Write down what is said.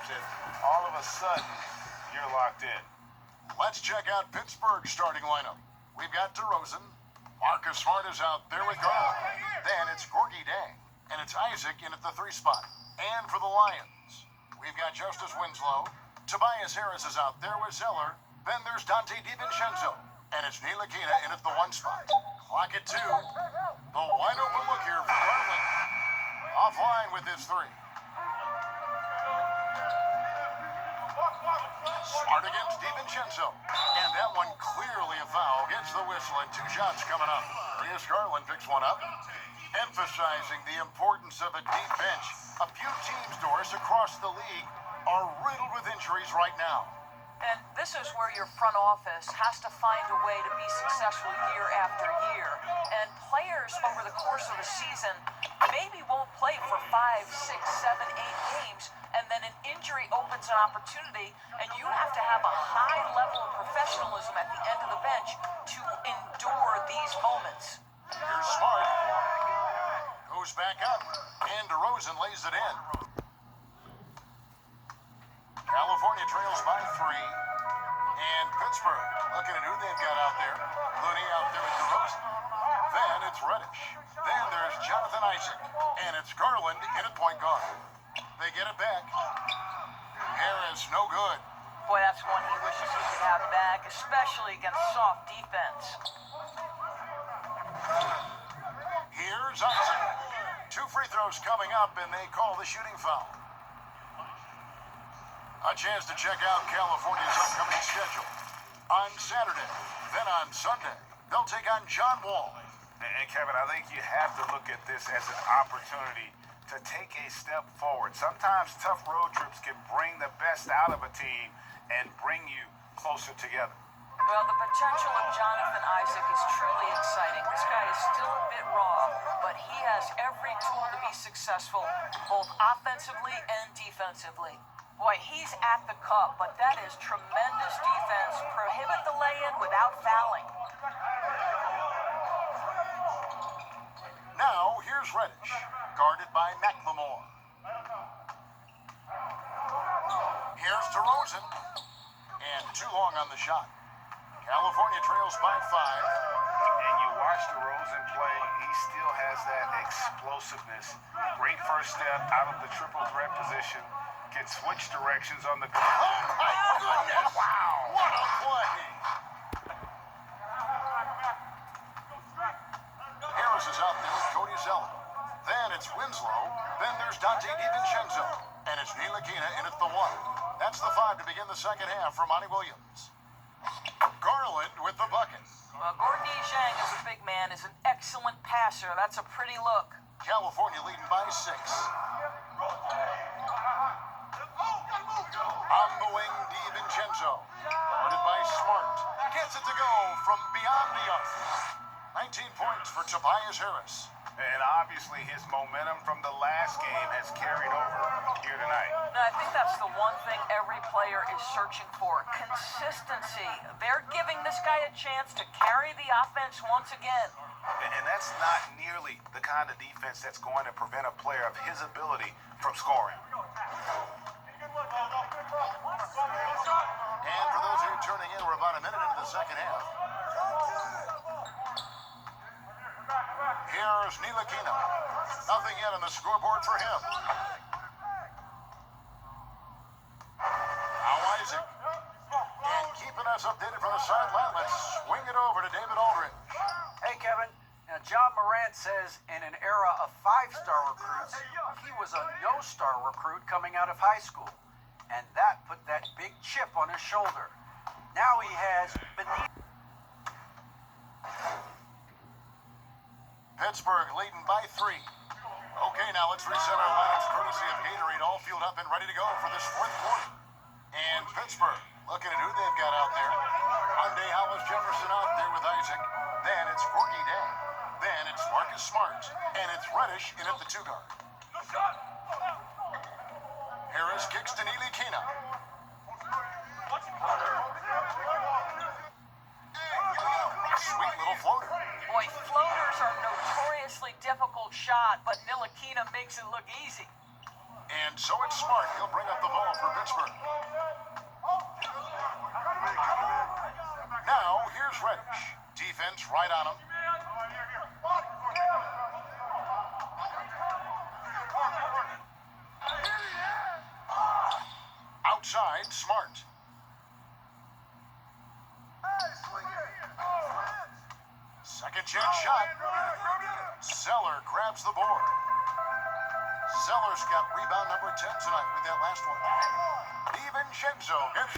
and all of a sudden, you're locked in. Let's check out Pittsburgh's starting lineup. We've got DeRozan. Marcus Smart is out there with Garland. Then it's Gorgie Dang. And it's Isaac in at the 3 spot. And for the Lions, we've got Justice Winslow. Tobias Harris is out there with Zeller. Then there's Dante DiVincenzo. And it's Ntilikina in at the 1 spot. Clock at 2. The wide open look here for Garland. Offline with his 3. Smart against DiVincenzo. And that one clearly a foul. Gets the whistle and 2 shots coming up. Here's Garland picks one up. Emphasizing the importance of a deep bench. A few teams, Doris, across the league are riddled with injuries right now. And this is where your front office has to find a way to be successful year after year. And players over the course of a season maybe won't play for 5, 6, 7, 8 games, and then an injury opens an opportunity, and you have to have a high level of professionalism at the end of the bench to endure these moments. Here's Smart. Goes back up, and DeRozan lays it in. California trails by 3. And Pittsburgh looking at who they've got out there. Looney out there with DeRozan. Then it's Reddish. Then there's Jonathan Isaac. And it's Garland in at point guard. They get it back. Harris, no good. Boy, that's one he wishes he could have back, especially against soft defense. Here's Isaac. 2 free throws coming up, and they call the shooting foul. A chance to check out California's upcoming schedule. On Saturday, then on Sunday, they'll take on John Wall. And Kevin, I think you have to look at this as an opportunity to take a step forward. Sometimes tough road trips can bring the best out of a team and bring you closer together. Well, the potential of Jonathan Isaac is truly exciting. This guy is still a bit raw, but he has every tool to be successful, both offensively and defensively. Boy, he's at the cup, but that is tremendous defense. Prohibit the lay-in without fouling. Now, here's Reddish, guarded by McLemore. Here's DeRozan, and too long on the shot. California trails by 5. And you watch DeRozan play, he still has that explosiveness. Great first step out of the triple threat position. Can switch directions on the ground. Oh, my goodness! Wow! What a play! Harris is out there with Cody Zeller. Then it's Winslow. Then there's Dante DiVincenzo. And it's Ntilikina in at the 1. That's the 5 to begin the second half for Monty Williams. Garland with the bucket. Well, Gorgie Dang as a big man is an excellent passer. That's a pretty look. California leading by 6. On the wing, DiVincenzo. Guarded by Smart. Gets it to go from beyond the arc. 19 points for Tobias Harris. And obviously his momentum from the last game has carried over here tonight. And I think that's the one thing every player is searching for. Consistency. They're giving this guy a chance to carry the offense once again. And that's not nearly the kind of defense that's going to prevent a player of his ability from scoring. And for those of you tuning in, we're about a minute into the second half. Here's Ntilikina. Nothing yet on the scoreboard for him. Now Isaac. And keeping us updated from the sideline, let's swing it over to David Aldridge. Hey, Kevin. Now, John Morant says in an era of 5-star recruits, he was a no-star recruit coming out of high school. And that put that big chip on his shoulder. Now he has beneath. Pittsburgh leading by 3. Okay, now let's reset our lineups courtesy of Gatorade, all fueled up and ready to go for this 4th quarter. And Pittsburgh looking at who they've got out there. Hyundai Hollis Jefferson out there with Isaac. Then it's Gorgie Dang. Then it's Marcus Smart. And it's Reddish in at the 2 guard. Harris kicks to Ntilikina. Sweet little floater. Boy, floaters are a notoriously difficult shot, but Ntilikina makes it look easy. And so it's Smart. He'll bring up the ball for Pittsburgh. Now, here's Reddish. Defense right on him. Outside, Smart. Second chance shot. Zeller grabs the board. Zeller's got rebound number 10 tonight with that last one. DiVincenzo gets the